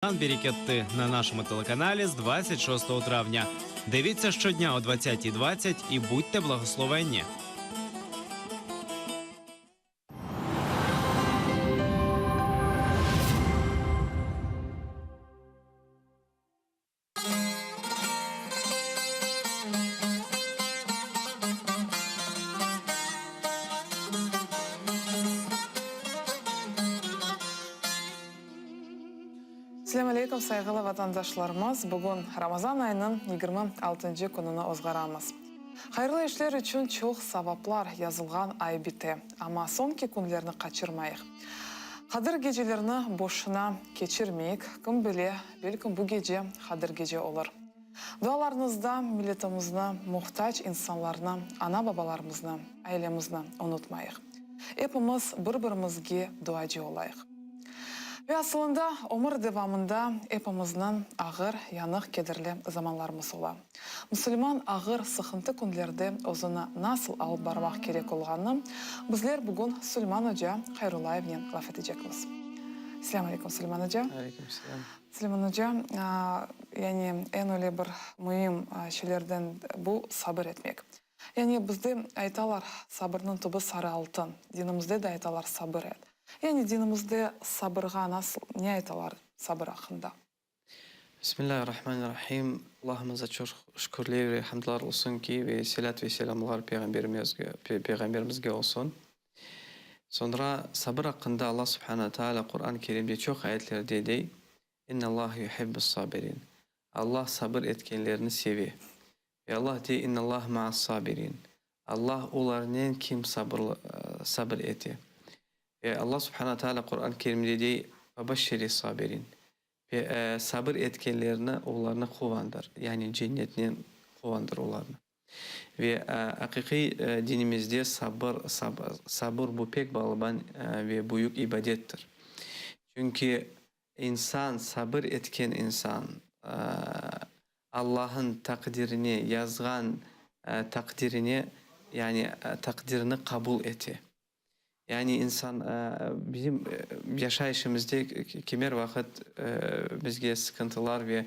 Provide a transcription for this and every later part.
Берекетти на нашому телеканалі з 26 травня. Дивіться щодня о 20:20 і будьте благословенні. Assalamu alaikum saygılı vatandaşlarımız. Bugün Ramazan ayının 26. gününü ozgaramız. Hayırlı işler için çok savaplar yazılgan ay bite. Ama sonki günlerini kaçırmayıq. Kadir gecelerini boşuna geçirmeyik. Kim bile, belki bu gece Kadir gece olur. Dualarınızda milletimizne, muhtaç insanlarına, ana babalarımızna, ailemizne unutmayıq. Hepimiz bir-birimizge duacı olayıq. Ve aslında ömür devamında hepimizden ağır, yanık, kederli zamanlarımız ola. Müslüman ağır, sıkıntı günlerde özünü nasıl alıp barmak gerek olğanı bizler bugün Süleyman Hoca Hayrullaev'le laf edeceğimiz. Selamun aleyküm Süleyman Hoca. Aleykümselam. Süleyman Hoca, yani en öyle bir mühim şeylerden bu sabır etmek. Yani bizde aytalar sabırның tubu sarı altın. Dinimizde de aytalar sabır et. Yani dinimizde sabırga nasıl, ne aytalar sabır hakkında? Bismillahirrahmanirrahim. Allah'ımıza çok şükürler ve hamdlar olsun ki ve selat ve selamlar peygamberimizge olsun. Sonra sabır hakkında Allah subhanahu teala Kur'an-ı Kerim'de çok ayetlerde de İnnallâhu yuhibbus sabirin. Allah sabır etkenlerini seviyor. Ve Allah de innallâhu ma'as sabirin. Allah onların kim sabır eti. Ve Allah subhanahu teala Kur'an-ı Kerim'de de Babaşşeri sabirin. Ve sabır etkenlerine onlarını kovandır. Yani cennetin kovandır onlarını. Ve hakiki dinimizde sabır bu pek bağlıban ve büyük ibadettir. Çünkü insan, sabır etken insan Allah'ın takdirini yazgan takdirini yani takdirini kabul eti. Yani insan bizim yaşayışımızda kimer vakit bizge sıkıntılar ve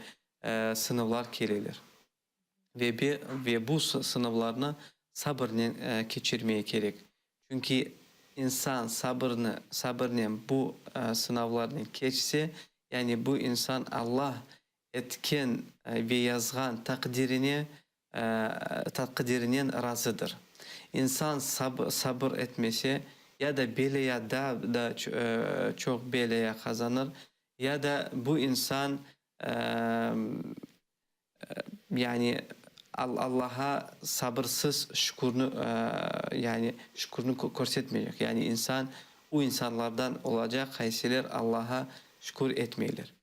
sınavlar gelilir. Ve bu sınavlarını sabırla geçirmeye gerek. Çünkü insan sabırla bu sınavlarını geçse yani bu insan Allah etken ve yazgan takdirinin razıdır. İnsan sabır etmesi ya da belaya da çok belaya kazanır ya da bu insan yani Allah'a sabırsız şükrünü görsetmeyecek. Yani insan o insanlardan olacak haysiler Allah'a şükür etmeyler.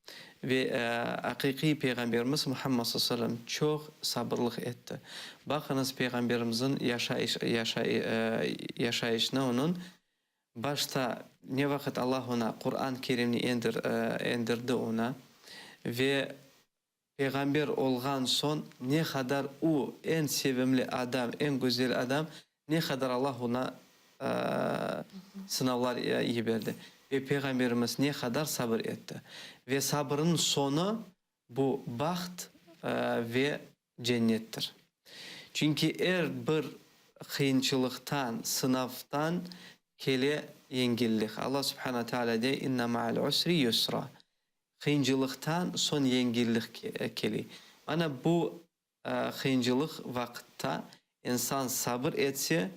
Ve hakiki Peygamberimiz Muhammed sallallahu aleyhi ve sellem çok sabırlık etti. Bakınız Peygamberimizin yaşayışına onun başta ne vakit Allah ona Kur'an-ı Kerim'i indirdi ona ve Peygamber olgan son ne kadar o en sevimli adam, en güzel adam ne kadar Allah ona sınavlar iyi verdi. Ve Peygamberimiz ne kadar sabır etti. Ve sabrın sonu bu baht ve cennettir. Çünkü eğer bir kıyınçılıktan, sınavdan kele yengillik. Allah subhanahu teala de inna ma'al usri yusra. Kıyıncılıktan son yengillik keli. Bana bu kıyıncılık vakitte insan sabır etse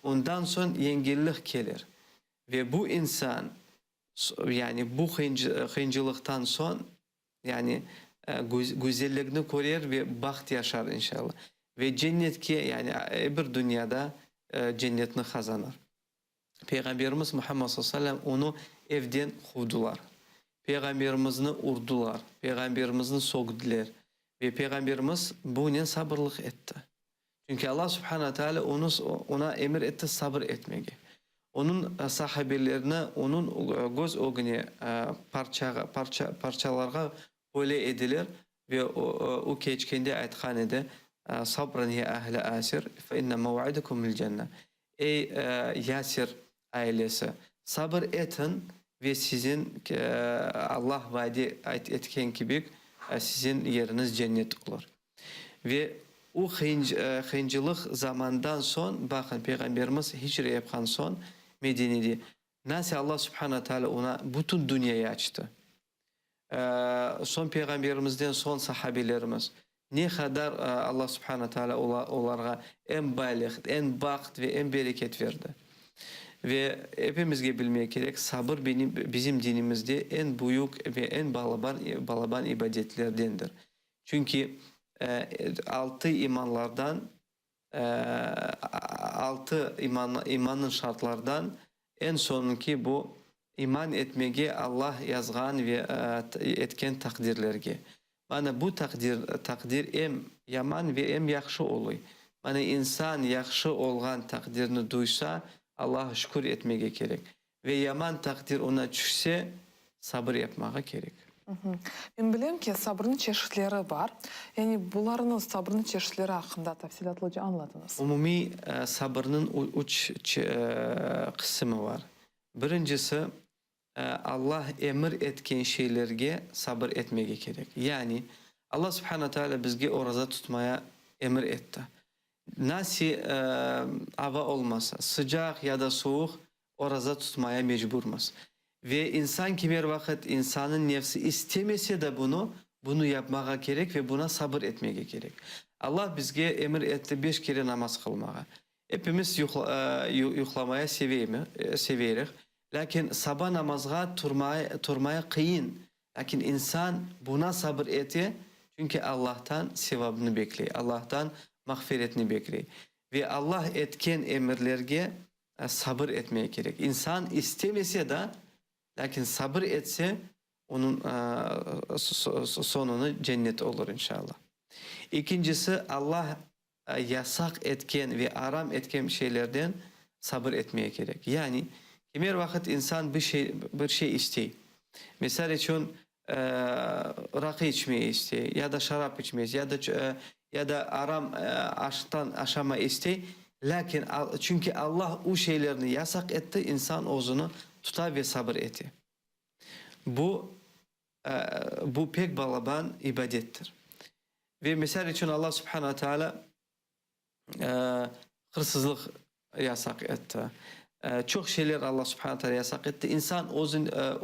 ondan son yengillik gelir. Ve bu insan yani bu kıyıncılıktan son yani güzelliğini koruyar ve baht yaşar inşallah. Ve cennet ki yani bir dünyada cennetini kazanır. Peygamberimiz Muhammed sallallahu aleyhi ve sellem onu evden kovdular. Peygamberimizini urdular. Peygamberimizini sogdular. Ve Peygamberimiz bunun sabırlık etti. Çünkü Allah subhanahu teala ona emir etti sabır etmeyi. Onun sahabelerine onun göz ogunu parçalarga böyle edilir ve o keçkende aytkan edi sabran ya ahli asir fe inne mev'idukumul cennet. Ey Yasir ailesi sabır etin ve sizin Allah vaadi etken gibi sizin yeriniz cennet olur. Ve o kıyıncılık zamandan son bakın Peygamberimiz hicret yapkan son Medine'de nasıl Allah subhanahu teala ona bütün dünyayı açtı. Son Peygamberimizden son sahabelerimiz ne kadar Allah subhanahu teala onlara en balik, en bakt ve en bereket verdi. Ve hepimizge bilmeye gerek sabır bizim dinimizde en büyük ve en balaban ibadetlerdendir. Çünkü altı imanlardan imanın şartlardan en sonunki bu iman etmege Allah yazgan ve etken takdirlerge. Mana bu takdir hem yaman ve hem yaxşı oluyor. Mana insan yaxşı olgan takdirini duysa Allah'a şükür etmege gerek. Ve yaman takdir ona düşse sabır yapmaga gerek. Ben bilem ki sabrın çeşitleri var. Yani bularının sabrın çeşitleri hakkında tafsilatlıca anladınız. Umumi sabrının üç kısmı var. Birincisi Allah emir etken şeylerge sabır etmeye gerek. Yani Allah subhanahu teala bizge oruza tutmaya emir etti. Nasıl hava olmasa sıcak ya da soğuk oruza tutmaya mecburmuz. Ve insan kimer vakit insanın nefsi istemese de bunu yapmaya gerek ve buna sabır etmeye gerek. Allah bizge emir etti 5 kere namaz kılmaya. Hepimiz yuklamaya seviyoruz. Lakin sabah namazga turmaya kıyın. Lakin insan buna sabır eti çünkü Allah'tan sevabını bekliyor. Allah'tan mağfiretini bekliyor. Ve Allah etken emirlerge sabır etmeye gerek. İnsan istemese de lakin sabır etse onun sonunu cennet olur inşallah. İkincisi Allah yasak etken ve aram etken şeylerden sabır etmeye gerek. Yani kimer vakit insan bir şey istiyor. Mesela için rakı içmeyi istiyor ya da şarap içmeyi ya da aram aşama istiyor. Lakin çünkü Allah o şeylerini yasak etti, insan ozunu tutar ve sabır etti. Bu pek balaban ibadettir. Ve mesela için Allah subhanahu teala hırsızlık yasak etti. Çok şeyler Allah subhanahu teala yasak etti. İnsan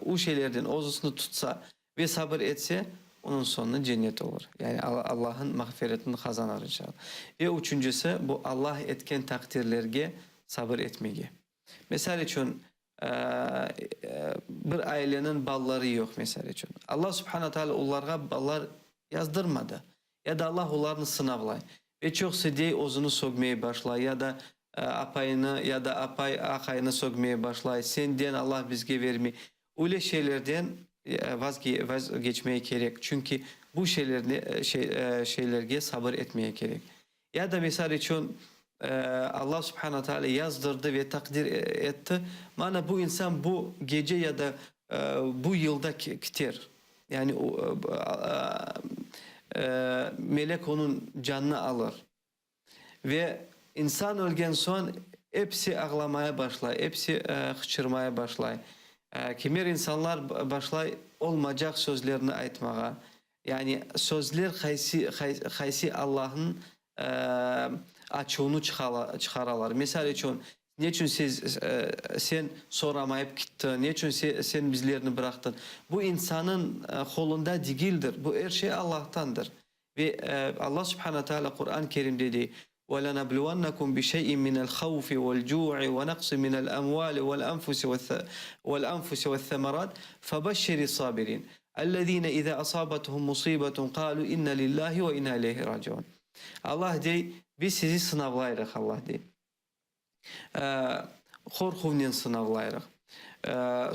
o şeylerden ozusunu tutsa ve sabır etse onun sonu cennet olur. Yani Allah'ın mağfiretini kazanır inşallah. Ve üçüncüsü bu Allah etken takdirlerge sabır etmeye. Mesela için bir ailenin balları yok mesela için. Allah subhanahu teala onlara ballar yazdırmadı. Ya da Allah onlarını sınavlay. Ve çok sedye ozunu sokmaya başlay ya da apayını ya da apay akayını sokmaya başlay. Senden Allah bizge vermeyi. Öyle şeylerden vazgeçmeye gerek. Çünkü bu şeylerge sabır etmeye gerek. Ya da mesela için Allah subhanahu teala yazdırdı ve takdir etti. Mana bu insan bu gece ya da bu yılda biter. Yani melek onun canını alır. Ve insan ölgen son hepsi ağlamaya başlar. Hepsi hıçırmaya başlar. Kimer insanlar başlar olmayacak sözlerini aytmaya. Yani sözler haysi Allah'ın açığını çıkararlar. Mesela için niçin sen soramayıp gittin? Niçin sen bizlerini bıraktın? Bu insanın kolunda değildir. Bu her şey Allah'tandır. Ve Allah subhanahu teala Kur'an-ı Kerim'de dedi وَلَنَبْلُوَنَّكُمْ بِشَيْءٍ مِنَ الْخَوْفِ وَالْجُوعِ وَنَقْصٍ مِنَ الْأَمْوَالِ وَالْأَنْفُسِ وَالثَّمَرَاتِ فَبَشِّرِ الصَّابِرِينَ الَّذ۪ينَ اِذَا أَصَابَتْهُمْ مُصِيبَةٌ قَالُوا اِنَّ لِلّٰهِ وَاِنَّا اِلَيْهِ رَاجِعُونَ. Allah dey, biz sizi sınavlayırıq Allah dey. Korkuvnen sınavlayırıq.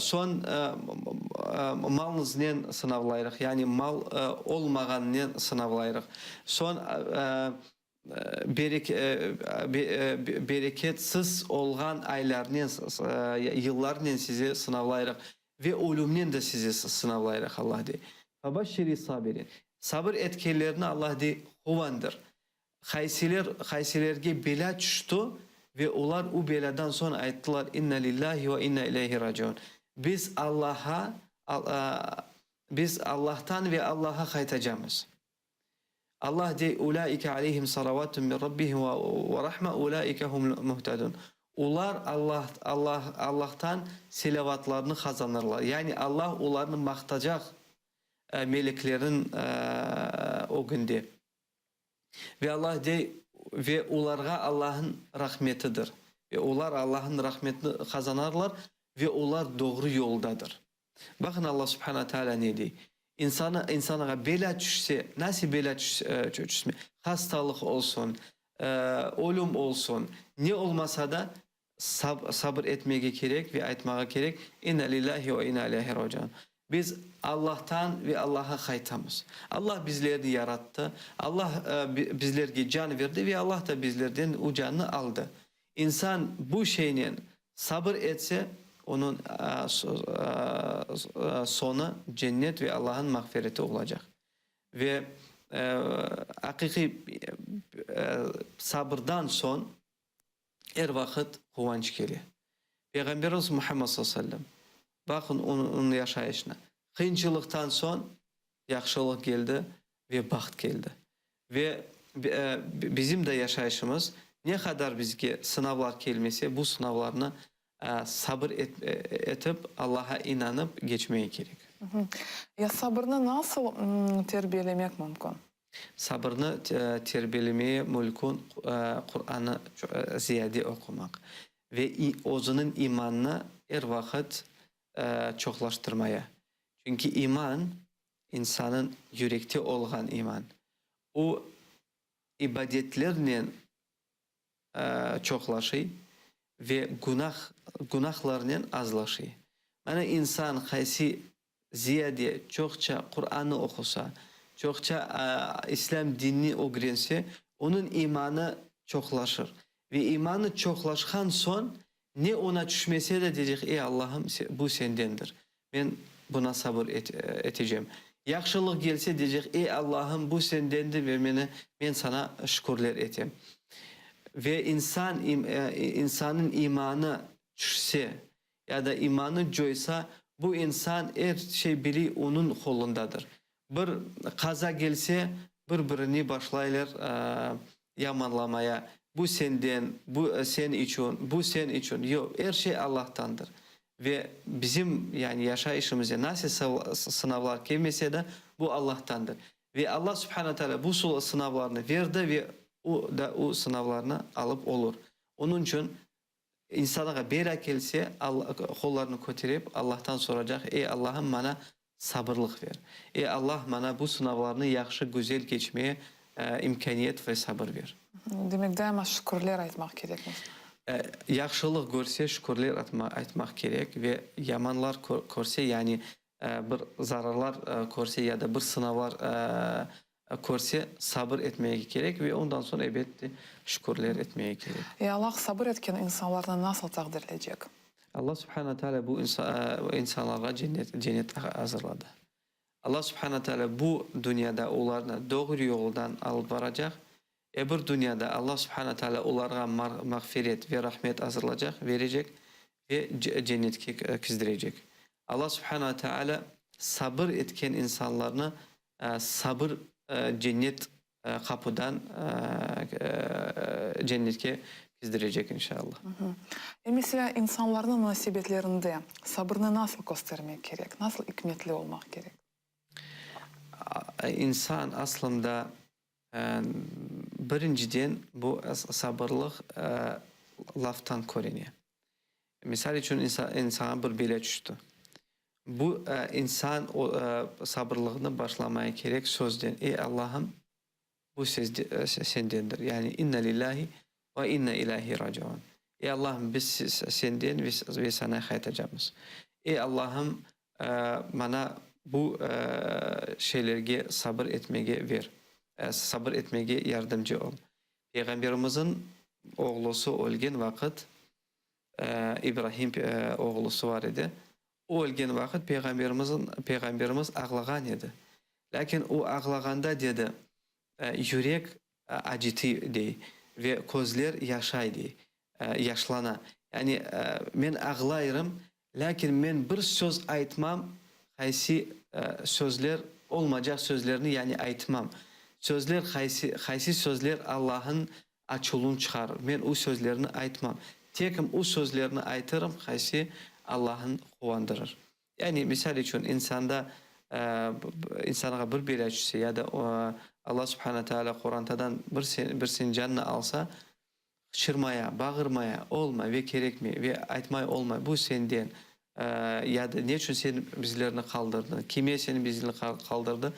Son malınıznen sınavlayırıq. Yani mal olmağannen sınavlayırıq. Son bereketsiz olgan aylarnen, yıllarnen sizi sınavlayırıq. Ve ölümnen de sizi sınavlayırıq Allah dey. Fabaşşiri sabirin. Sabır etkenlerini Allah dey huvandır. Haysilerge bela düştü ve onlar o beladan sonra ayttılar inna lillahi ve inna ileyhi raciun. biz Allah'tan ve Allah'a kaytacağımız. Allah de ulaike aleyhim salavatun min rabbihim ve rahme ulaike hum muhtedun. Onlar Allah'tan selavatlarını kazanırlar. Yani Allah onlarını maktacak meleklerin o günde. Ve Allah de ve onlara Allah'ın rahmetidir. Ve onlar Allah'ın rahmetini kazanırlar ve onlar doğru yoldadır. Bakın Allah subhanahu teala ne diyor? İnsana bela düşse, nasıl bela düşse, hastalık olsun, ölüm olsun, ne olmasa da sabır etmeye gerek ve aytmaya gerek. İnna lillahi ve inna ileyhi raciun. Biz Allah'tan ve Allah'a kaytamız. Allah bizleri yarattı. Allah bizlerge can verdi ve Allah da bizlerden o canını aldı. İnsan bu şeyin sabır etse onun sonu cennet ve Allah'ın mağfireti olacak. Ve hakiki sabırdan son her vakit kıvanç geliyor. Peygamberimiz Muhammed sallallahu aleyhi ve sellem bakın onun yaşayışına. Kıyınçılıktan son yaxşılık geldi ve baxt geldi. Ve bizim de yaşayışımız ne kadar bizge sınavlar gelmese bu sınavlarını sabır etip Allah'a inanıp geçmeye gerek. Ya sabrını nasıl terbiyelemek mümkün? Sabrını terbiyelemeye mümkün Kur'an'ı ziyade okumak ve özünün imanını her vakit çoxlaştırmaya. Çünkü iman insanın yürekte olan iman. O ibadetlerle çoxlaşıyor ve günahlarının azlaşıyor. Yani insan kaysi ziyade çokça Kur'an'ı okusa, çokça İslam dinini öğrense, onun imanı çoxlaşır. Ve imanı çoxlaşkan son ne ona düşmese de diyecek, ey Allah'ım bu sendendir. Ben buna sabır edeceğim. Yaxşılık gelse diyecek, ey Allah'ım bu sendendir ve ben sana şükürler edeyim. Ve insanın imanı düşse ya da imanı coysa bu insan her şey biri onun kolundadır. Bir kaza gelse birbirini başlayırlar yamanlamaya. Bu senden, bu sen için, bu sen için. Yok, her şey Allah'tandır. Ve bizim yani yaşayışımıza nasıl sınavlar gelmese de bu Allah'tandır. Ve Allah subhanahu teala bu sınavlarını verdi ve o sınavlarını alıp olur. Onun için insana bela gelse kollarını kötürüp Allah'tan soracak. Ey Allah'ım bana sabırlık ver. Ey Allah bana bu sınavlarını yaxşı güzel geçmeye imkaniyet ve sabır ver. Demek daima şükürler aytmak gerekmiş. Yaxşılık görse şükürler aytmak gerek ve yamanlar görse yani bir zararlar görse ya da bir sınavlar görse sabır etmeye gerek ve ondan sonra elbette şükürler etmeye gerek. Allah sabır etken insanlardan nasıl takdirleyecek? Allah subhanahu teala bu insanlara cennet hazırladı. Allah subhanahu teala bu dünyada onlarla doğru yoldan alıp varacak. Öbür dünyada Allah subhanahu teala onlara mağfiret ve rahmet hazırlayacak, verecek ve cennetke kizdirecek. Allah subhanahu teala sabır etken insanlarını sabır cennet kapıdan cennetke kizdirecek inşallah. Mesela insanların nasibetlerinde sabrını nasıl göstermek gerek? Nasıl hikmetli olmak gerek? İnsan aslında birinciden bu sabırlık laftan koreniyor. Misal için insana bir bela düştü. Bu insan sabırlığını başlamaya gerek sözden. Ey Allah'ım bu sendendir. Yani inna lillahi ve inna ilahi raciun. Ey Allah'ım biz senden ve sana kaytacağız. Ey Allah'ım bana bu şeylerge sabır etmeye ver. Sabır etmeye yardımcı ol. Peygamberimizin oğlusu ölgen vakit İbrahim oğlusu var idi. O ölgen vakit peygamberimiz ağlagan idi. Lakin o ağlaganda dedi yürek acıtı dey ve gözler yaşaydı. Yaşlana. Yani ben ağlayırım Lakin men bir söz aytmam, qaysi sözler olmayacak sözlerini yani aytmam. Sözler qaysi sözler Allah'ın açılığını çıkarır. Men o sözlerini aytmam. Tekim o sözlerini aytırım, qaysi Allah'ın quvandırır. Yani misal için insanda insana bir beləcisi ya da Allah subhanahu teala Kur'an'dan bir sen canını alsa çırmaya, bağırmaya olma ve gerekmi ve aytmay olma bu senden ya da ne için sen bizlerini kaldırdın, kime seni bizlerini kaldırdı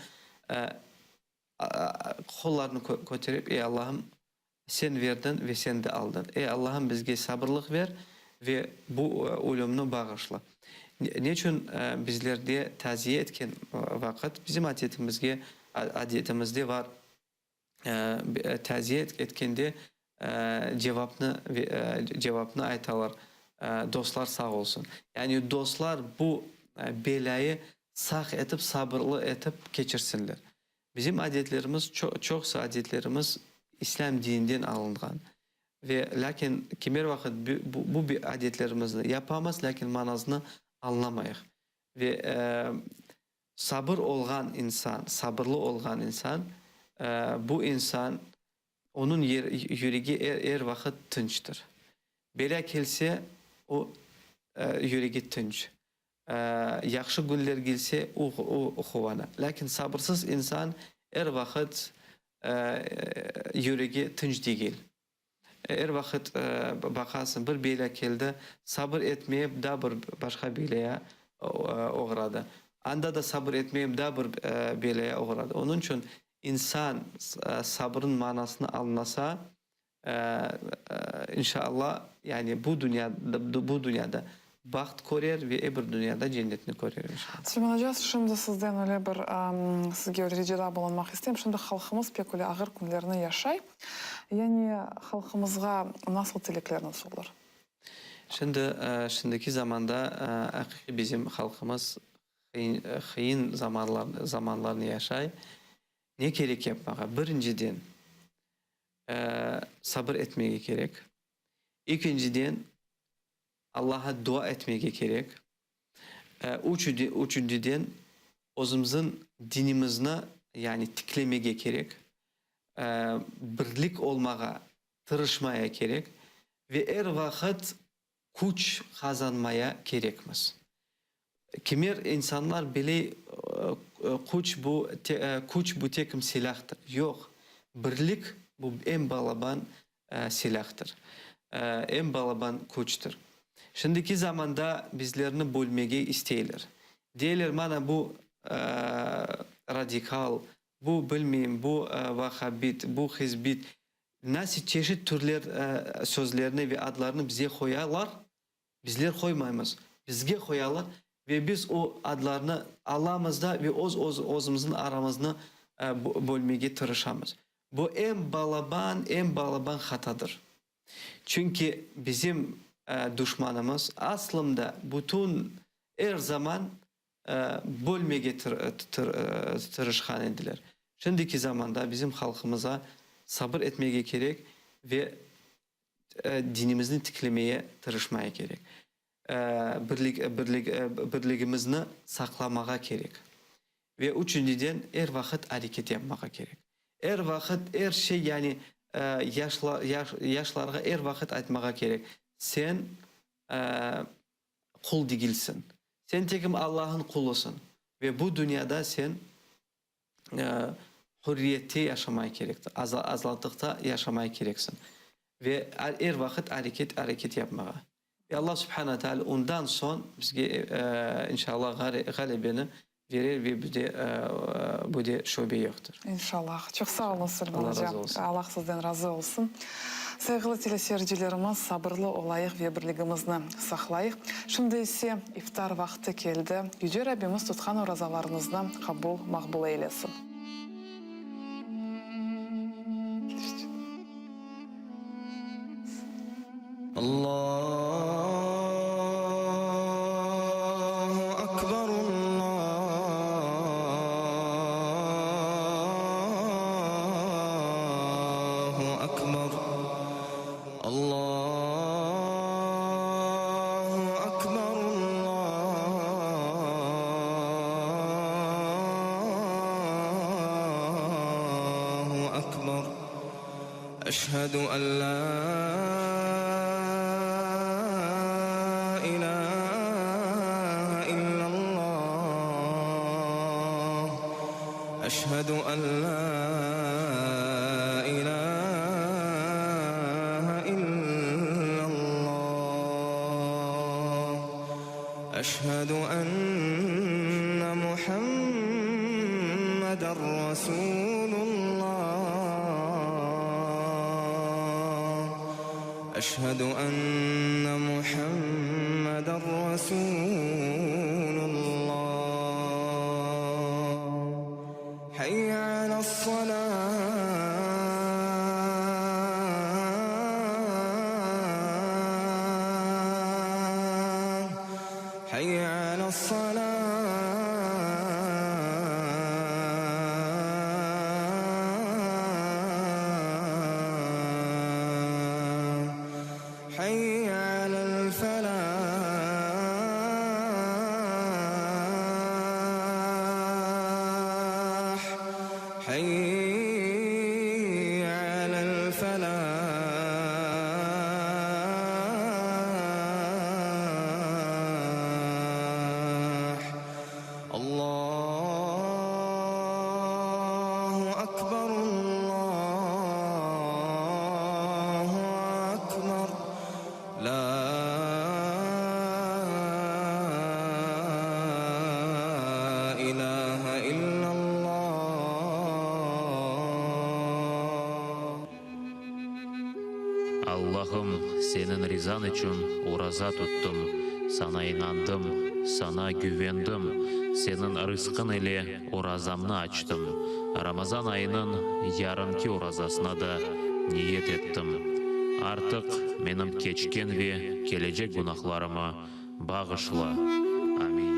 kollarını götürüp ey Allah'ım sen verdin ve sen de aldın. Ey Allah'ım bizge sabırlık ver ve bu ölümünü bağışla. Ne için bizlerde taziye etken vakit bizim adetimizde var taziye etkende cevabını aytalar. Dostlar sağ olsun. Yani dostlar bu belayı sağ etip sabırlı etip geçirsinler. Bizim adetlerimiz çok adetlerimiz İslam dininden alıngan. Ve lakin kimer vakit bu bir adetlerimizni yapamaz lakin manasını anlamayıq. Ve sabır olgan insan, sabırlı olgan insan bu insan onun yüreği vakit tınçtır. Belə kelse o yüreği tınç. Yaxşı günler gelse o xuvana. Lakin sabırsız insan vakit yüreği tınç değil. Vakit bakarsın bir belə keldi sabır etmeyip da bir başka beleye uğradı. Anda da sabır etmeyip da bir beleye uğradı. Onun için insan sabrın manasını anlasa inşallah yani bu dünyada baxt korer ve öbür dünyada cennetini korer inşallah. Süleyman Hoca, şimdi sizden öyle bir sizge öyle ricada bulunmak istedim. Şimdi halkımız pek öyle ağır günlerini yaşay. Yani halkımızga nasıl tilekleriniz olur? Şimdiki zamanda bizim halkımız kıyın zamanlarını yaşay. Ne gerek yapmağa? Birinciden sabır etmeye gerek. İkinciden Allah'a dua etmeye gerek. Üçüncüden özümüzün dinimizne yani tiklemeye gerek. Birlik olmağa tırışmaya gerek. Ve vakit güç kazanmaya gerekmez. Kimer insanlar bile güç bu tekim silahtır. Yok. Birlik bu en balaban silahtır. En balaban güçtür. Şimdiki zamanda bizlerini bölmeye isteyirler. Diyorlar bana bu radikal, bu bilmeyeyim, bu vahabit, bu hizbit nasıl çeşit türler sözlerini ve adlarını bize koyarlar. Bizler koymayız. Bizge koyarlar ve biz o adlarını Allah'ımızda ve özümüzün aramızını bölmeye tırışamız. Bu en balaban hatadır. Çünkü bizim düşmanımız aslında bütün her zaman bölmeye tırışkan edilir. Şimdiki zamanda bizim halkımıza sabır etmeye gerek ve dinimizni tiklemeye tırışmaya gerek. Birliğimizni saklamaya gerek. Ve üçüncüden her vakit hareket yapmaya gerek. Her vakit her şey yani yaşlarga her vakit aytmaya gerek. Sen kul değilsin. Sen tekim Allah'ın kulusun. Ve bu dünyada sen hürriyette yaşamaya gerektir. Azaltıkta yaşamaya gereksin. Ve her vakit hareket yapmaya. Ve Allah subhanahu teala ondan son bizge inşallah galibini verir ve bu da şöbe yoktur. İnşallah. Çok sağ olun Süleyman Allah Hoca. razı olsun. Allah sizden razı olsun. Sevgili teleseyircilerimiz, sabırlı olayıq ve birligimizni saklayıq. Şimdi ise iftar vakti geldi. Yüce Rabbimiz tutkan orazalarınızdan kabul, makbul eylesin. Allahu Akbar, Allahu Akbar, Allahu Akbar, أشهد أن لا إله إلا الله أشهد أن لا إله إلا الله أشهد أن محمدا رسول الله أشهد أن محمدا رسول الله حي على الصلاة حي على الصلاة حي على الفلاح حي على الفلاح الله أكبر الله أكبر لا إله إلا الله Allah'ım senin rızan için urazat tuttum. Sana inandım, sana güvendim. Senin rızkın ile urazamını açtım. Ramazan ayının yarınki urazasına da niyet ettim. Artık benim geçken ve gelecek günahlarımı bağışla. Amin.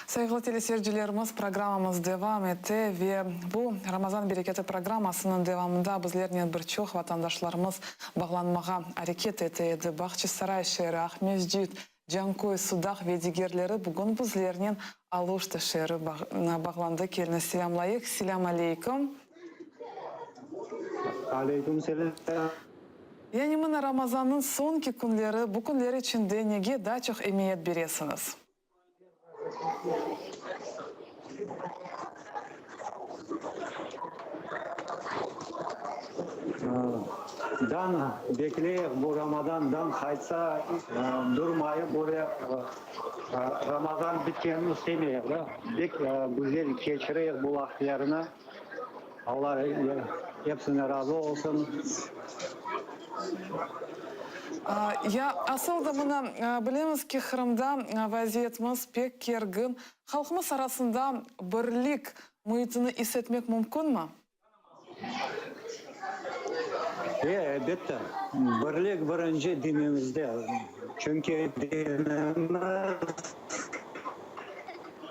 Saygılı teleseyircilerimiz, programımız devam etti ve bu Ramazan bereketi programmasının devamında bizlerden birçok vatandaşlarımız bağlanmağa hareket etti. Bahçesaray şehri, Ahmezcid, Cankoy, Sudak ve diğerleri bugün bizlerden Aluşta şehri bağlandı. Kelini selamlayık. Selam aleyküm. Aleyküm selam. Yani mına Ramazan'ın sonki günleri, bu günler içinde nege daha çok emniyet verirsiniz? Dan bekleyip bu Ramazan'dan kaysa durmayıp buraya Ramazan bitkenini istemeyiz. Bek güzel geçireyik bu vakitlerini. Allah hepsine razı olsun. Ya asıl da buna bilemiz ki Kırım'da vaziyetimiz pek gergin. Halkımız arasında birlik muhitini hissetmek mümkün mü? Elbette. Birlik birinci dinimizde. Çünkü dinimiz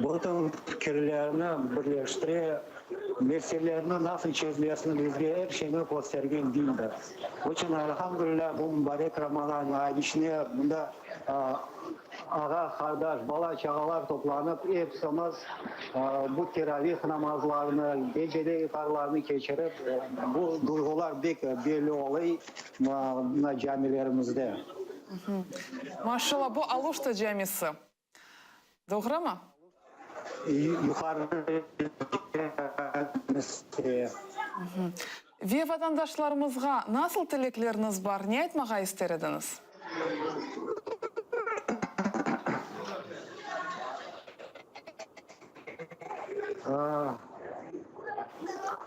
bütün fikirlerini birleştiriyor. Meselelerini nasıl çözmesini bizge her şeyini göstergen dindir. O için elhamdülillah bu mübarek Ramazan ayı içine bunda ağa, kardeş, bala, çağalar toplanıp hepsimiz bu teravih namazlarını, gecede iftarlarını geçirip bu duygular belli oluyor camilerimizde. Maşallah bu Aluşta camisi. Doğru mu? Yukarı Ve vatandaşlarımızga nasıl tilekleriniz var? Ne etmeye isterdiniz?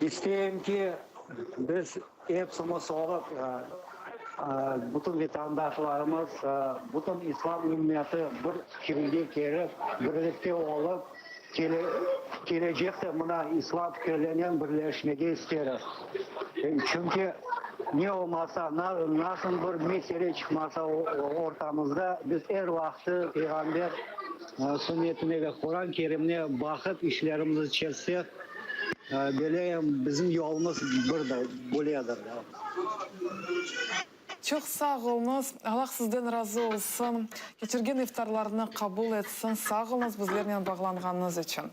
İsteyim ki biz hepsimiz olup bütün vatandaşlarımız, bütün İslam ümmeti bir fikirde gelip, birlikte olup, gelecekte buna İslam fikirlerinden birleşmeyi isteriz. Çünkü ne olmasa, nasıl bir mesele çıkmasa ortamızda biz her vakti Peygamber sünnetine ve Kur'an-ı Kerim'ine bakıp işlerimizi çözsek, böyle bizim yolumuz burada, böyledir. Çok sağ olunuz. Allah sizden razı olsun. Geçirgen iftarlarını kabul etsin. Sağ olunuz bizlerle bağlanğanınız için.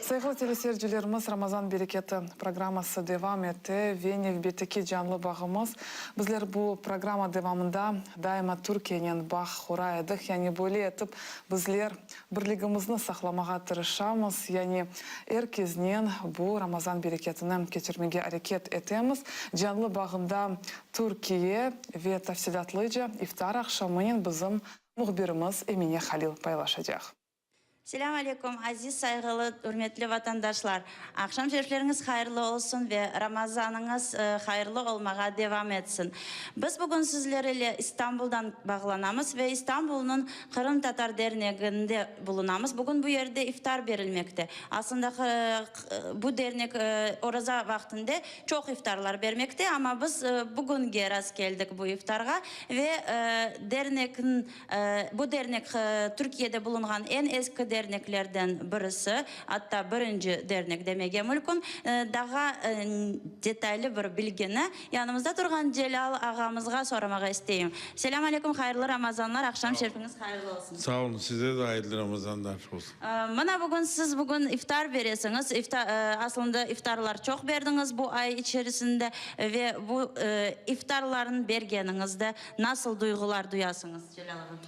Sayılı teleseyircilerimiz, Ramazan Bereketi programması devam etti ve növbeteki canlı bağımız. Bizler bu programa devamında daima Türkiye'nin bağ hura edik. Yani böyle etip bizler birligimizni saklamağa tırışamız. Yani herkesten bu Ramazan Bereketini geçirmeye hareket etemiz. Canlı bağında Türkiye ve tafsilatlıca iftar akşamının bizim muhbirimiz Emine Halil paylaşacak. Selamun Aleyküm aziz saygılı hürmetli vatandaşlar. Akşam şerifleriniz hayırlı olsun ve Ramazanınız hayırlı olmağa devam etsin. Biz bugün sizlerle İstanbul'dan bağlanamız ve İstanbul'un Kırım Tatar Derneği'nde bulunamız. Bugün bu yerde iftar verilmekte. Aslında bu dernek oraza vaktinde çok iftarlar vermekte ama biz bugün rast geldik bu iftarga ve bu dernek Türkiye'de bulunan en eski derneklerden birisi, hatta birinci dernek demege mümkün. Daha detaylı bir bilgini yanımızda durgan Celal ağamızga sormağa isteyim. Selamun Aleyküm, hayırlı Ramazanlar, akşam şerifiniz hayırlı olsun. Sağ olun, size de hayırlı Ramazanlar olsun. Siz bugün iftar verirsiniz. Aslında iftarlar çok verdiniz bu ay içerisinde ve bu iftarların bergeninizde nasıl duygular duyasınız Celal ağam?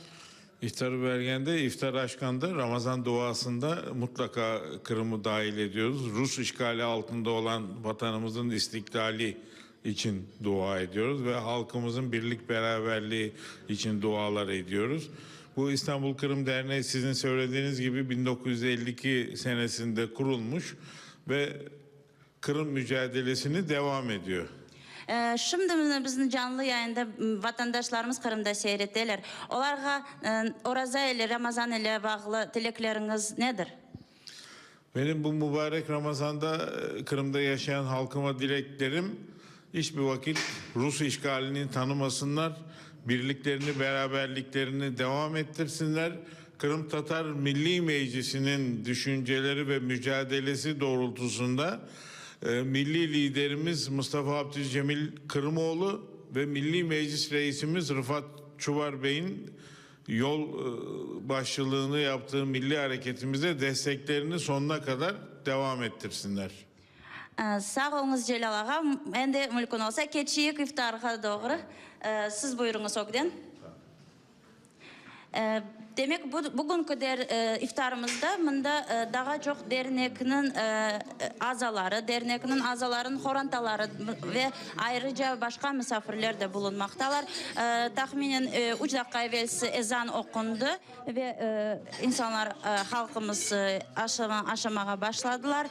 İftarı vergende, iftar aşkanda, Ramazan duasında mutlaka Kırım'ı dahil ediyoruz. Rus işgali altında olan vatanımızın istiklali için dua ediyoruz ve halkımızın birlik beraberliği için dualar ediyoruz. Bu İstanbul Kırım Derneği sizin söylediğiniz gibi 1952 senesinde kurulmuş ve Kırım mücadelesini devam ediyor. Şimdi bizim canlı yayında vatandaşlarımız Kırım'da seyrettiler. Onlara Oraza ile Ramazan ile bağlı dilekleriniz nedir? Benim bu mübarek Ramazan'da Kırım'da yaşayan halkıma dileklerim hiçbir vakit Rus işgalini tanımasınlar, birliklerini, beraberliklerini devam ettirsinler. Kırım Tatar Milli Meclisi'nin düşünceleri ve mücadelesi doğrultusunda milli liderimiz Mustafa Abdülcemil Kırımoğlu ve Milli Meclis Reisimiz Rıfat Çuvar Bey'in yol başçılığını yaptığı milli hareketimize desteklerini sonuna kadar devam ettirsinler. Sağ olunuz Celal ağam. Endi mümkün olsa keçiyik iftarga doğru. Siz buyurunuz Ogden. Demek bugünkü iftarımızda daha çok dernekinin azaların horantaları ve ayrıca başka misafirler de bulunmaktalar. Tahminen 3 dakika evvelsi ezan okundu ve insanlar, halkımız aşamaya başladılar.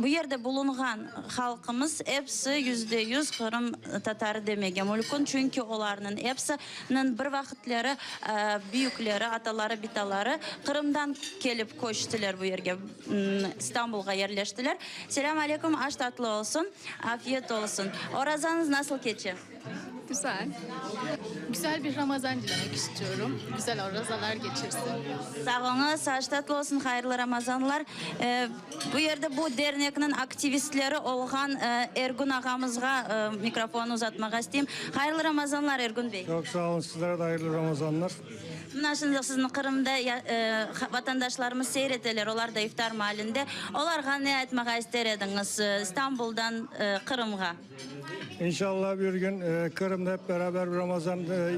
Bu yerde bulunan halkımız hepsi %100 Kırım Tatarı demege mümkün. Çünkü onların hepsinin bir vakitleri büyükleri, ataları, bitaları Kırım'dan gelip koştular bu yerge. İstanbul'a yerleştiler. Selamun Aleyküm, aş tatlı olsun, afiyet olsun. Orazanız nasıl geçiyor? Güzel. Güzel bir Ramazan dilemek istiyorum. Güzel orazalar geçirsin. Sağ olun, aş tatlı olsun, hayırlı Ramazanlar. Bu yerde bu dernekinin aktivistleri olan Ergun ağamızga mikrofonu uzatmak isteyeyim. Hayırlı Ramazanlar Ergun Bey. Çok sağ olun, sizlere de hayırlı Ramazanlar. Şimdi sizin Kırım'da vatandaşlarımız seyretiler, onlar da iftar mahallinde. Onlarga ne etmek ister ediniz İstanbul'dan Kırım'a? İnşallah bir gün Kırım'da hep beraber bir Ramazan'da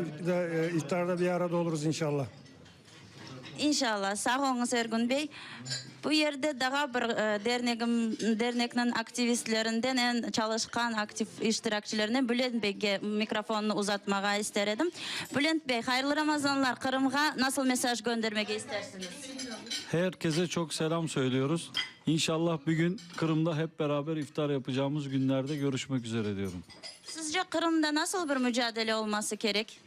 iftarda bir arada oluruz inşallah. İnşallah. Sağ olun Ergun Bey. Bu yerde daha bir derneğin aktivistlerinden en çalışkan aktif iştirakçılarından Bülent Bey'e mikrofonunu uzatmaya isterim. Bülent Bey, hayırlı Ramazanlar. Kırım'a nasıl mesaj göndermek istersiniz? Herkese çok selam söylüyoruz. İnşallah bir gün Kırım'da hep beraber iftar yapacağımız günlerde görüşmek üzere diyorum. Sizce Kırım'da nasıl bir mücadele olması gerek?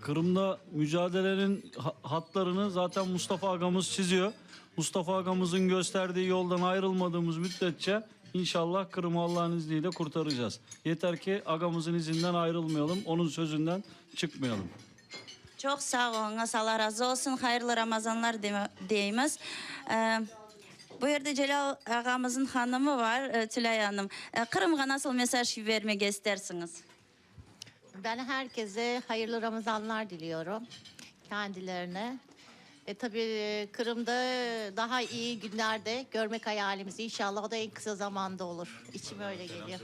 Kırım'da mücadelenin hatlarını zaten Mustafa Agamız çiziyor. Mustafa Agamızın gösterdiği yoldan ayrılmadığımız müddetçe inşallah Kırım'ı Allah'ın izniyle kurtaracağız. Yeter ki Agamızın izinden ayrılmayalım, onun sözünden çıkmayalım. Çok sağ olun, Allah razı olsun. Hayırlı Ramazanlar deyimiz. Bu yerde Celal ağamızın hanımı var, Tülay Hanım. Kırım'a nasıl mesaj vermek istersiniz? Ben herkese hayırlı Ramazanlar diliyorum kendilerine. Tabii Kırım'da daha iyi günlerde görmek hayalimiz. İnşallah o da en kısa zamanda olur. İçim öyle geliyor.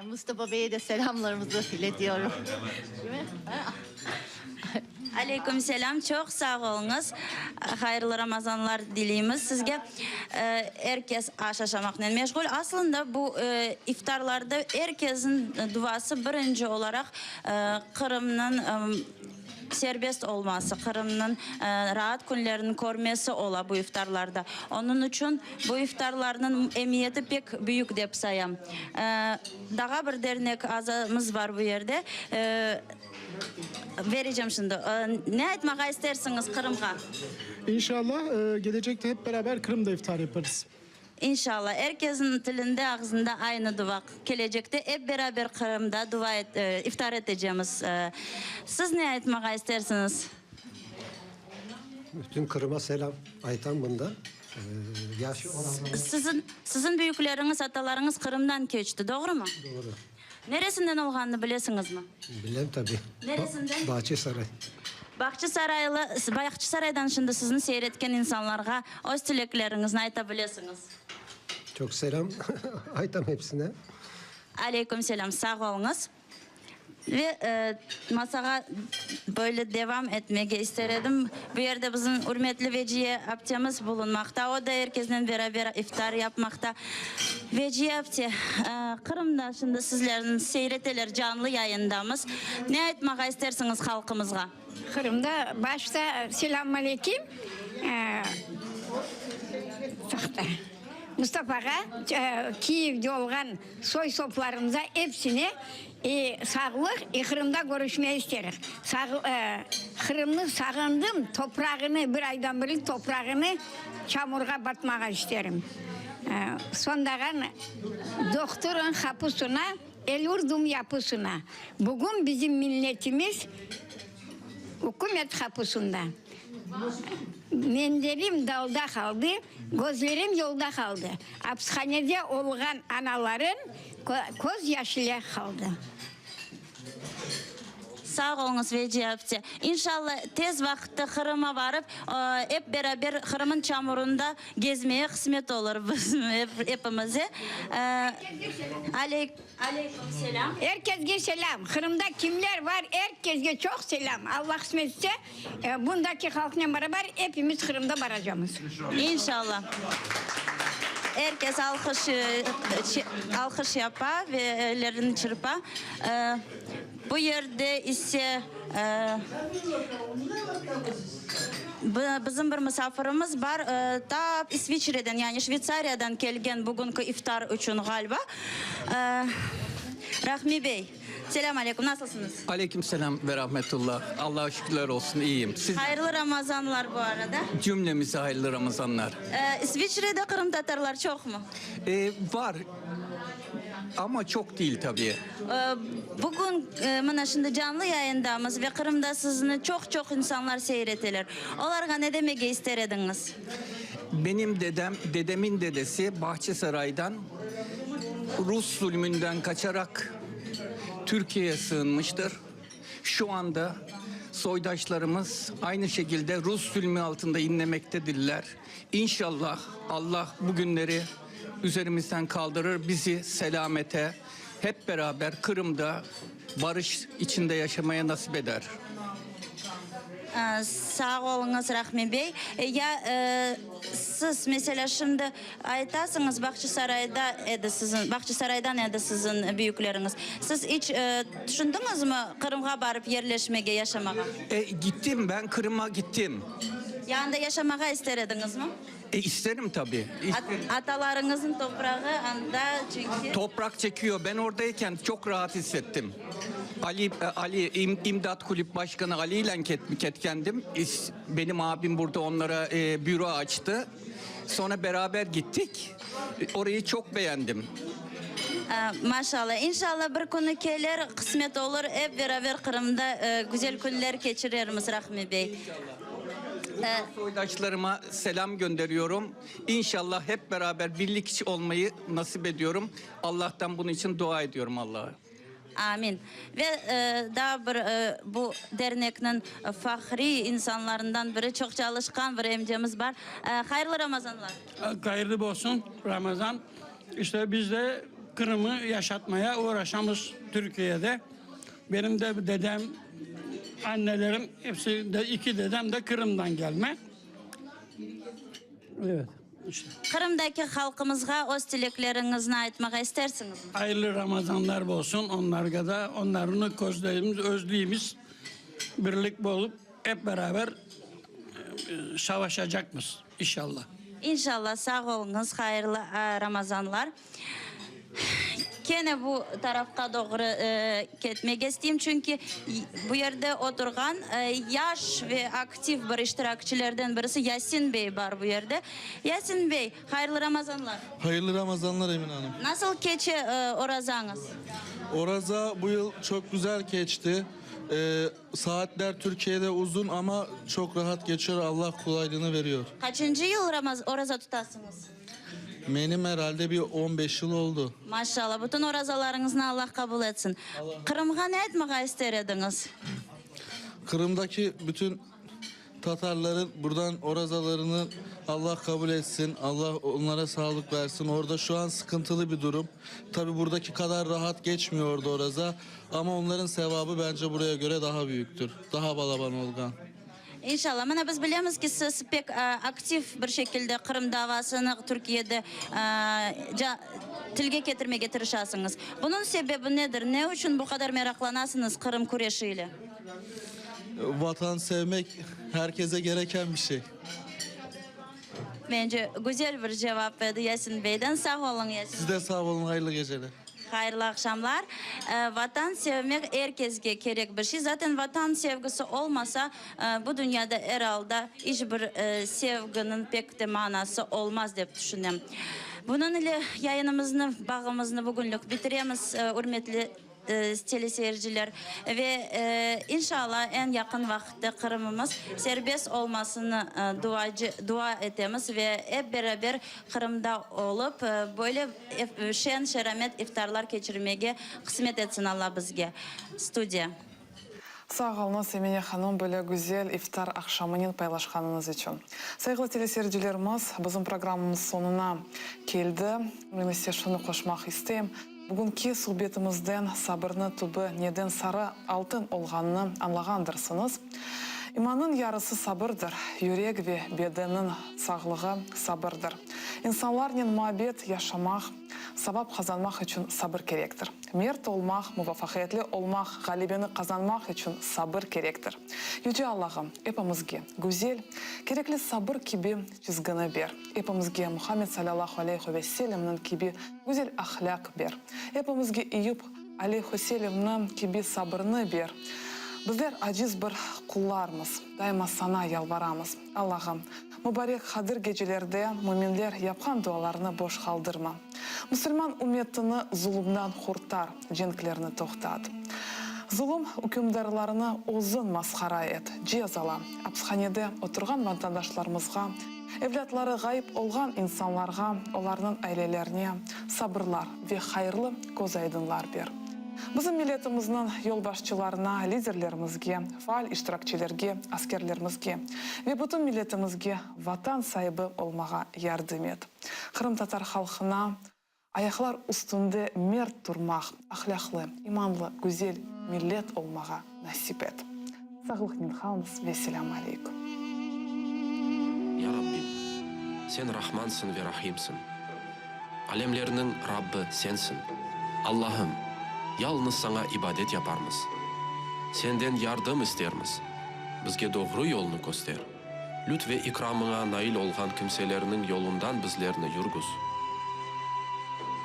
Mustafa Bey'e de selamlarımızı iletiyorum. Aleyküm selam, çok sağ olunuz. Hayırlı Ramazanlar dileyimiz sizge. Herkes aş aşamakla meşgul. Aslında bu iftarlarda herkesin duası birinci olarak Kırım'ın serbest olması, Kırım'ın rahat günlerinin görmesi ola bu iftarlarda. Onun için bu iftarların emniyeti pek büyük dep sayam. Daha bir dernek azamız var bu yerde. Vereceğim şimdi. Ne etmek istersiniz Kırım'a? İnşallah gelecekte hep beraber Kırım'da iftar yaparız. İnşallah. Herkesin dilinde, ağzında aynı dua. Gelecekte hep beraber Kırım'da iftar edeceğimiz. Siz ne etmek istersiniz? Bütün Kırım'a selam. Aytan bunda. Yaşı olanlar. Sizin büyükleriniz, atalarınız Kırım'dan geçti, doğru mu? Doğru. Neresinden olganını bilesiniz mi? Bilmem tabii. Neresinden? Bahçesaray. Bahçesaray'dan şimdi sizin seyretken insanlara öz dileklerinizi aytabilirsiniz. Çok selam. Aytan hepsine. Aleyküm selam, sağ olunuz. Ve masaya böyle devam etmek isterim. Bu yerde bizim hürmetli Veciye Apti'miz bulunmakta. O da herkesten beraber iftar yapmakta. Veciye Apti, Kırım'da şimdi sizlerin seyreteler canlı yayındamız. Ne etmek istersiniz halkımızga? Kırım'da başta selamünaleyküm. Mustafa'ga, Kiev'de olan soy soplarımıza hepsine sağlık, Kırım'da görüşmeyi isteriz. Kırım'ı sağındım, toprağını, bir aydan beri toprağını çamurga batmağa isterim. Sondagan doktorun kapısına, el vurdum yapısına. Bugün bizim milletimiz hükümet kapısında. Menderim dalda kaldı, gözlerim yolda kaldı. Hapishanede olgan anaların göz yaşıyla kaldı. Sağ olunuz Veciye Apti. İnşallah tez vakitte Kırım'a varıp hep beraber Kırım'ın çamurunda gezmeye kısmet olur bizim hepimize. Aleyküm selam. Herkese selam. Kırım'da kimler var? Herkese çok selam. Allah kısmetse bundaki halkla beraber hepimiz Kırım'da varacağız. İnşallah. Herkes alkış yapa ve ellerini çırpa. Bu yerde ise bizim bir misafirimiz var. Ta İsviçre'den yani Şveycarya'dan gelgen bugünkü iftar için galiba. Rahmi Bey. Selamun aleyküm. Nasılsınız? Aleyküm selam ve rahmetullah. Allah'a şükürler olsun iyiyim. Siz Hayırlı Ramazanlar bu arada. cümlemize hayırlı Ramazanlar. İsviçre'de Kırım Tatarlar çok mu? Var ama çok değil tabii. Bugün şimdi canlı yayındamız ve Kırım'da sizni çok insanlar seyretilir. Onlara ne demek isterdiniz? Benim dedemin dedesi Bahçesaray'dan Rus zulmünden kaçarak Türkiye'ye sığınmıştır. Şu anda soydaşlarımız aynı şekilde Rus zulmü altında inlemektedirler. İnşallah Allah bu günleri üzerimizden kaldırır, bizi selamete, hep beraber Kırım'da barış içinde yaşamaya nasip eder. Sağ olunuz Rahmi Bey. Siz mesela şimdi aytasınız Bahçesaray'dan edi sizin büyükleriniz. Siz hiç düşündünüz mü Kırım'a barıp yerleşmeye, yaşamaya? Gittim, ben Kırım'a gittim. Yanında yaşamaya isterdiniz mi? İsterim tabii. Atalarınızın toprağı anda çünkü... Toprak çekiyor. Ben oradayken çok rahat hissettim. İmdat Kulüp Başkanı Ali ile ketkendim. Benim abim burada onlara büro açtı. Sonra beraber gittik. Orayı çok beğendim. Maşallah. İnşallah bir konu gelir, kısmet olur. Hep beraber Kırım'da güzel günler geçiririz Rahmi Bey. Soydaşlarıma selam gönderiyorum. İnşallah hep beraber birlik olmayı nasip ediyorum. Allah'tan bunun için dua ediyorum Allah'a. Amin. Ve daha bir bu derneknin fahri insanlarından biri, çok çalışkan bir emcemiz var. Hayırlı Ramazanlar. Hayırlı olsun Ramazan. İşte biz de Kırım'ı yaşatmaya uğraşamız Türkiye'de. Benim de dedem, annelerim, hepsi de iki dedem de Kırım'dan gelme. Evet. İşte. Kırım'daki halkımızga öz dileklerinizni aytmak istersiniz mi? Hayırlı Ramazanlar olsun onlarga da, onlarını közleyimiz, özleyimiz, birlik olup hep beraber savaşacakmız inşallah. İnşallah, sağ olunuz, hayırlı Ramazanlar. Kene bu tarafka doğru gitmek isteyeyim çünkü bu yerde oturgan yaş ve aktif bir iştirakçilerden birisi Yasin Bey var bu yerde. Yasin Bey, hayırlı Ramazanlar. Hayırlı Ramazanlar Emine Hanım. Nasıl geçti orazanız? Oraza bu yıl çok güzel geçti. Saatler Türkiye'de uzun ama çok rahat geçiyor. Allah kolaylığını veriyor. Kaçıncı yıl oraza tutasınız? Benim herhalde bir 15 yıl oldu. Maşallah, bütün orazalarınızı Allah kabul etsin. Kırım'a ne etmek isterdiniz? Kırım'daki bütün Tatarların buradan orazalarını Allah kabul etsin. Allah onlara sağlık versin. Orada şu an sıkıntılı bir durum. Tabi buradaki kadar rahat geçmiyor orada oraza. Ama onların sevabı bence buraya göre daha büyüktür. Daha balaban olgan. İnşallah. Mana biz bilemiz ki siz pek aktif bir şekilde Kırım davasını Türkiye'de tilge getirmeye tirişasınız. Bunun sebebi nedir? Ne için bu kadar meraklanasınız Kırım kureyşiyle? Vatan sevmek herkese gereken bir şey. Bence güzel bir cevap verdi Yasin Bey'den. Sağ olun Yasin. Siz de sağ olun, hayırlı geceler. Hayırlı akşamlar. Vatan sevmek herkese gerek bir şey. Zaten vatan sevgisi olmasa bu dünyada herhalde hiçbir sevginin pek de manası olmaz diye düşünüyorum. Bunun ile yayınımızı, bağımızı bugünlük bitiremiz hürmetli teleseyirciler ve inşallah en yakın vakitte Kırım'ımız serbest olmasını dua etmemiz ve hep beraber Kırım'da olup böyle şen şeramet iftarlar geçirmeye kısmet etsin Allah bizge. Stüdyo. Sağ olun Emine Hanım, böyle güzel iftar akşamını paylaşkanınız için. Saygılı teleseyircilerimiz, bizim programımız sonuna geldi. Ben size şunu koşmak isteyim. Bugünkü sohbetimizden sabırны tubu neden sarı altın olganını anlagandırsınız. İmanın yarısı sabırdır. Yürek ve bedenin sağlığı sabırdır. İnsanlarla muhabbet yaşamak, sabab kazanmak için sabır gerektir. Mert olmak, muvaffakiyetli olmak, galibini kazanmak için sabır gerektir. Yüce Allah'ım hepimizge güzel, gerekli sabır gibi çizgini ver. Hepimizge Muhammed sallallahu aleyhi ve sellem'nin gibi güzel ahlak ver. Hepimizge Eyüp aleyhi sellem'nin gibi sabrını ver. Bizler aciz bir kullarımız, daima sana yalvaramız. Allah'ım, mübarek Kadir gecelerde müminler yapkan dualarını boş kaldırma. Müslüman ümmetini zulümden kurtar, cenklerini toxtat. Zulüm hükümdarlarını uzun maskara et, cezala. Hapishanede oturgan vatandaşlarımızga, evlatları gayip olgan insanlarga, onların ailelerine sabırlar ve hayırlı göz aydınlar ver. Bizim milletimizin yolbaşçılarına, liderlerimizge, faal iştirakçilerge, askerlerimizge ve bütün milletimizge vatan sahibi olmağa yardım et. Kırım Tatar halkına ayaklar üstünde mert durmak, ahlaklı, imanlı, güzel millet olmağa nasip et. Sağlıklı kalınız ve selamun aleyküm. Ya Rabbim, sen Rahmansın ve Rahimsin. Alemlerinin Rabbi sensin. Allah'ım, yalnız sana ibadet yaparmız. Senden yardım istermiz. Bizge doğru yolunu göster. Lütf ve ikramına nail olgan kimselerinin yolundan bizlerini yürgüz.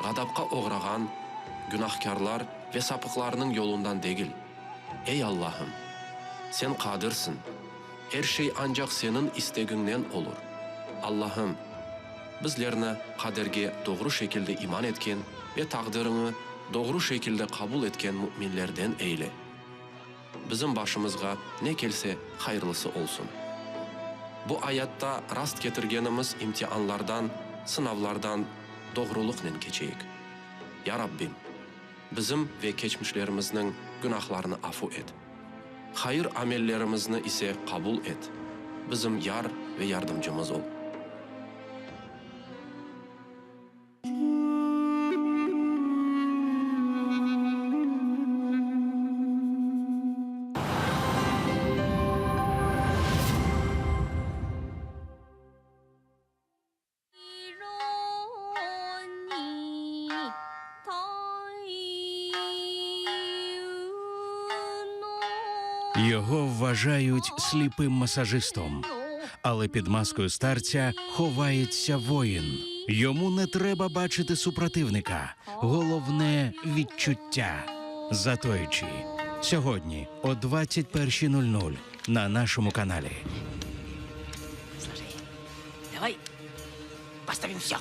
Gadapka uğragan günahkarlar ve sapıklarının yolundan değil. Ey Allah'ım, sen kadirsin. Her şey ancak senin isteğinden olur. Allah'ım, bizlerini kaderge doğru şekilde iman etken ve takdirini doğru şekilde kabul etken müminlerden eyle. Bizim başımızga ne gelse hayırlısı olsun. Bu ayatda rast getirgenimiz imtihanlardan, sınavlardan doğrulukla geçeyik. Ya Rabbim, bizim ve geçmişlerimizin günahlarını afu et. Hayır amellerimizni ise kabul et. Bizim yar ve yardımcımız ol. Його вважають сліпим масажистом, але під маскою старця ховається воїн. Йому не треба бачити супротивника. Головне – відчуття. Затоючі. Сьогодні о 21:00 на нашому каналі. Давай поставим все.